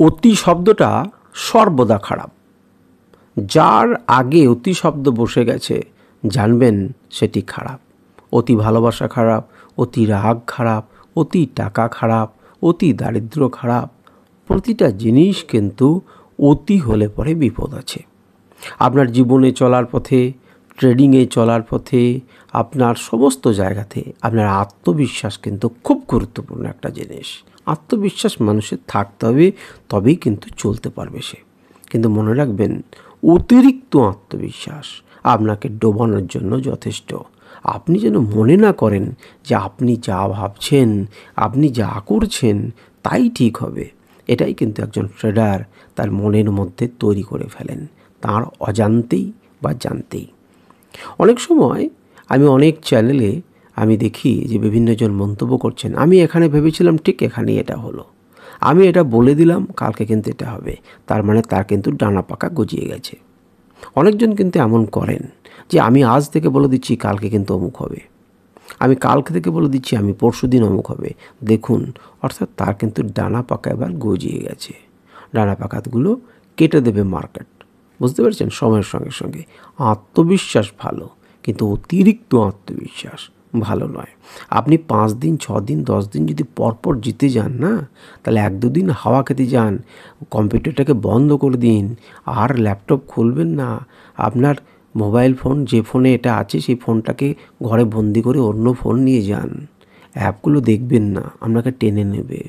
অতি শব্দটা সর্বদা খারাপ। যার আগে অতি শব্দ বসে গেছে জানবেন সেটি খারাপ। অতি ভালোবাসা খারাপ, অতি রাগ খারাপ, অতি টাকা খারাপ, অতি দারিদ্র খারাপ। প্রতিটা জিনিস কিন্তু অতি হলে পরে বিপদ আছে। আপনার জীবনে চলার পথে, ট্রেডিংয়ে চলার পথে, আপনার সমস্ত জায়গাতে আপনার আত্মবিশ্বাস কিন্তু খুব গুরুত্বপূর্ণ একটা জিনিস। আত্মবিশ্বাস মানুষের থাকতে হবে, তবেই কিন্তু চলতে পারবে সে। কিন্তু মনে রাখবেন, অতিরিক্ত আত্মবিশ্বাস আপনাকে ডোবানোর জন্য যথেষ্ট। আপনি যেন মনে না করেন যে আপনি যা ভাবছেন, আপনি যা করছেন তাই ঠিক হবে। এটাই কিন্তু একজন ট্রেডার তার মনের মধ্যে তৈরি করে ফেলেন, তার অজান্তেই বা জানতেই। অনেক সময় আমি অনেক চ্যানেলে আমি দেখি যে বিভিন্নজন মন্তব্য করছেন, আমি এখানে ভেবেছিলাম ঠিক এখানেই এটা হলো, আমি এটা বলে দিলাম কালকে কিন্তু এটা হবে, তার মানে তার কিন্তু ডানা পাকা গজিয়ে গেছে। অনেকজন কিন্তু এমন করেন যে আমি আজ থেকে বলে দিচ্ছি কালকে কিন্তু অমুক হবে, আমি কালকে থেকে বলে দিচ্ছি আমি পরশুদিন অমুক হবে। দেখুন, অর্থাৎ তার কিন্তু ডানা পাকা এবার গজিয়ে গেছে। ডানা পাকাতগুলো কেটে দেবে মার্কেট। বুঝতে পারছেন? সময়ের সঙ্গে সঙ্গে আত্মবিশ্বাস ভালো, কিন্তু অতিরিক্ত আত্মবিশ্বাস ভালো নয়। আপনি 5 দিন, 6 দিন, 10 দিন যদি পরপর জিতে যান না, তাহলে 1-2 দিন হাওয়া খেতে যান, কম্পিউটারটাকে বন্ধ করে দিন, আর ল্যাপটপ খুলবেন না। আপনার মোবাইল ফোন, যে ফোনে এটা আছে সেই ফোনটাকে ঘরে বন্দি করে অন্য ফোন নিয়ে যান। অ্যাপগুলো দেখবেন না, আপনাকে টেনে নেবে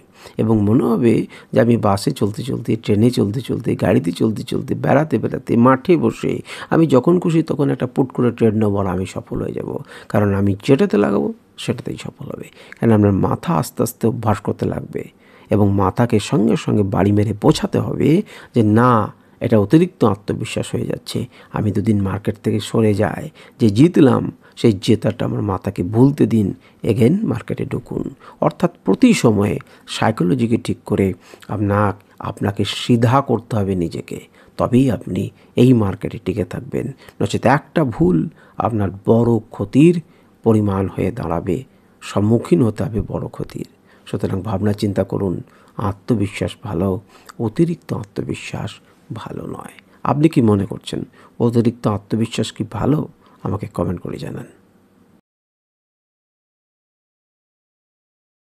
এবং মনে হবে যে আমি বাসে চলতে চলতে, ট্রেনে চলতে চলতে, গাড়িতে চলতে চলতে, বেড়াতে বেড়াতে, মাঠে বসে আমি যখন খুশি তখন একটা পুট করে ট্রেড নেব আর আমি সফল হয়ে যাব। কারণ আমি যেটাতে লাগাবো সেটাতেই সফল হবে। কারণ আপনার মাথা আস্তে আস্তে অভ্যাস করতে লাগবে এবং মাথাকে সঙ্গে সঙ্গে বাড়ি মেরে বোঝাতে হবে যে না, এটা অতিরিক্ত আত্মবিশ্বাস হয়ে যাচ্ছে। আমি দুদিন মার্কেট থেকে সরে যাই, যে জিতলাম সেই জেতাটা আমার মাথাকে ভুলতে দিন, এগেন মার্কেটে ঢুকুন। অর্থাৎ প্রতি সময়ে সাইকোলজিকে ঠিক করে আপনাকে সিধা করতে হবে নিজেকে, তবেই আপনি এই মার্কেটে টিকে থাকবেন। নচেত একটা ভুল আপনার বড় ক্ষতির পরিমাণ হয়ে দাঁড়াবে, সম্মুখীন হতে হবে বড় ক্ষতির। সুতরাং ভাবনা চিন্তা করুন, আত্মবিশ্বাস ভালো, অতিরিক্ত আত্মবিশ্বাস ভালো নয়। আপনি কি মনে করছেন, অতিরিক্ত আত্মবিশ্বাস কি ভালো? আমাকে কমেন্ট করে জানান।